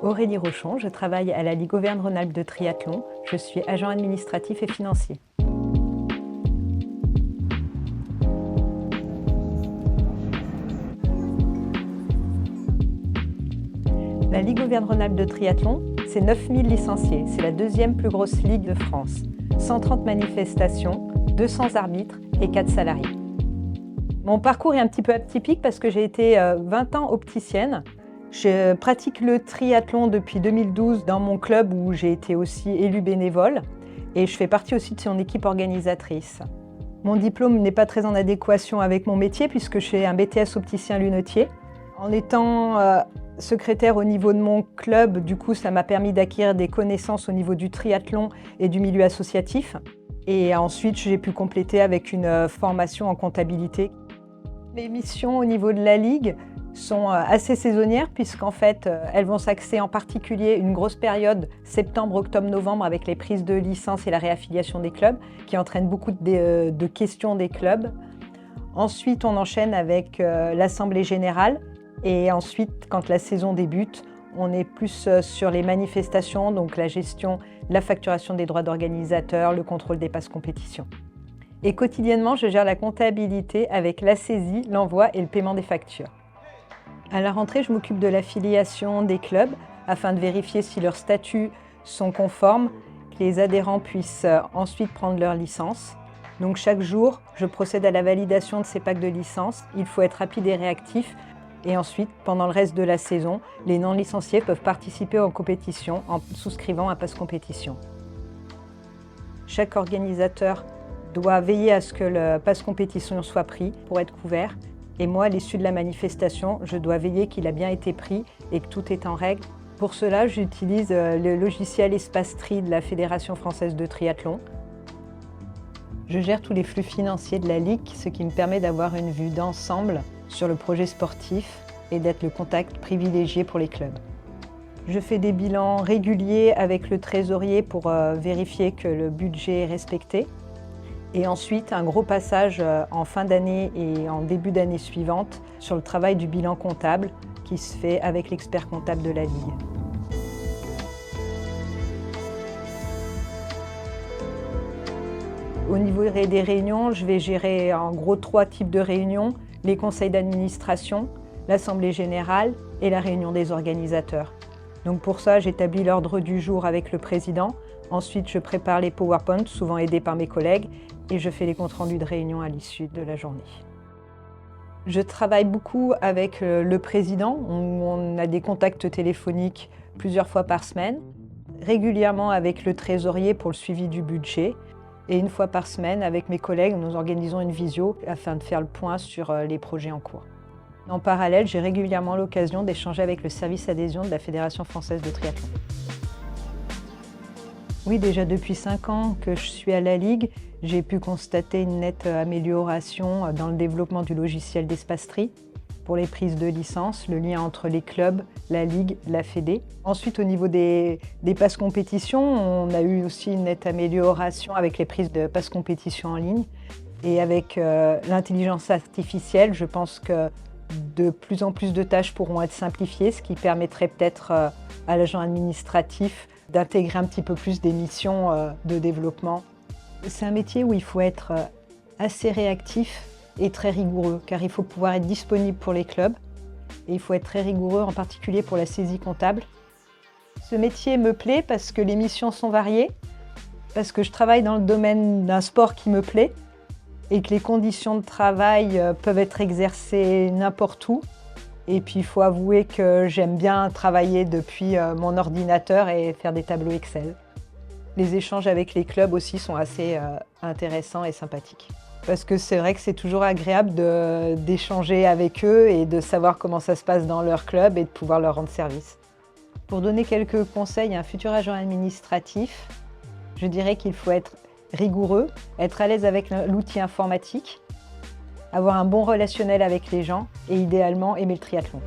Aurélie Rochon, je travaille à la Ligue Auvergne-Rhône-Alpes de triathlon. Je suis agent administratif et financier. La Ligue Auvergne-Rhône-Alpes de triathlon, c'est 9000 licenciés. C'est la deuxième plus grosse ligue de France. 130 manifestations, 200 arbitres et 4 salariés. Mon parcours est un petit peu atypique parce que j'ai été 20 ans opticienne. Je pratique le triathlon depuis 2012 dans mon club où j'ai été aussi élue bénévole et je fais partie aussi de son équipe organisatrice. Mon diplôme n'est pas très en adéquation avec mon métier puisque je fais un BTS opticien lunetier. En étant secrétaire au niveau de mon club, du coup, ça m'a permis d'acquérir des connaissances au niveau du triathlon et du milieu associatif. Et ensuite, j'ai pu compléter avec une formation en comptabilité. Les missions au niveau de la Ligue sont assez saisonnières puisqu'en fait, elles vont s'axer en particulier une grosse période septembre, octobre, novembre avec les prises de licence et la réaffiliation des clubs qui entraînent beaucoup de questions des clubs. Ensuite, on enchaîne avec l'Assemblée générale et ensuite, quand la saison débute, on est plus sur les manifestations, donc la gestion, la facturation des droits d'organisateur, le contrôle des passes compétitions. Et quotidiennement, je gère la comptabilité avec la saisie, l'envoi et le paiement des factures. À la rentrée, je m'occupe de l'affiliation des clubs afin de vérifier si leurs statuts sont conformes, que les adhérents puissent ensuite prendre leur licence. Donc chaque jour, je procède à la validation de ces packs de licence. Il faut être rapide et réactif. Et ensuite, pendant le reste de la saison, les non-licenciés peuvent participer aux compétitions en souscrivant un pass compétition. Chaque organisateur doit veiller à ce que le pass compétition soit pris pour être couvert. Et moi, à l'issue de la manifestation, je dois veiller qu'il a bien été pris et que tout est en règle. Pour cela, j'utilise le logiciel Espace-Tri de la Fédération française de triathlon. Je gère tous les flux financiers de la Ligue, ce qui me permet d'avoir une vue d'ensemble sur le projet sportif et d'être le contact privilégié pour les clubs. Je fais des bilans réguliers avec le trésorier pour vérifier que le budget est respecté. Et ensuite, un gros passage en fin d'année et en début d'année suivante sur le travail du bilan comptable qui se fait avec l'expert comptable de la Ligue. Au niveau des réunions, je vais gérer en gros 3 types de réunions, les conseils d'administration, l'assemblée générale et la réunion des organisateurs. Donc pour ça, j'établis l'ordre du jour avec le président. Ensuite, je prépare les PowerPoint, souvent aidés par mes collègues, et je fais les comptes rendus de réunion à l'issue de la journée. Je travaille beaucoup avec le président. On a des contacts téléphoniques plusieurs fois par semaine, régulièrement avec le trésorier pour le suivi du budget, et une fois par semaine avec mes collègues, nous organisons une visio afin de faire le point sur les projets en cours. En parallèle, j'ai régulièrement l'occasion d'échanger avec le service adhésion de la Fédération française de triathlon. Oui, déjà depuis 5 ans que je suis à la Ligue, j'ai pu constater une nette amélioration dans le développement du logiciel d'Espace-Tri pour les prises de licence, le lien entre les clubs, la Ligue, la Fédé. Ensuite, au niveau des passes compétition, on a eu aussi une nette amélioration avec les prises de passes compétition en ligne. Et avec l'intelligence artificielle, je pense que de plus en plus de tâches pourront être simplifiées, ce qui permettrait peut-être à l'agent administratif d'intégrer un petit peu plus des missions de développement. C'est un métier où il faut être assez réactif et très rigoureux, car il faut pouvoir être disponible pour les clubs et il faut être très rigoureux, en particulier pour la saisie comptable. Ce métier me plaît parce que les missions sont variées, parce que je travaille dans le domaine d'un sport qui me plaît et que les conditions de travail peuvent être exercées n'importe où. Et puis il faut avouer que j'aime bien travailler depuis mon ordinateur et faire des tableaux Excel. Les échanges avec les clubs aussi sont assez intéressants et sympathiques. Parce que c'est vrai que c'est toujours agréable d'échanger avec eux et de savoir comment ça se passe dans leur club et de pouvoir leur rendre service. Pour donner quelques conseils à un futur agent administratif, je dirais qu'il faut être rigoureux, être à l'aise avec l'outil informatique, avoir un bon relationnel avec les gens et idéalement aimer le triathlon.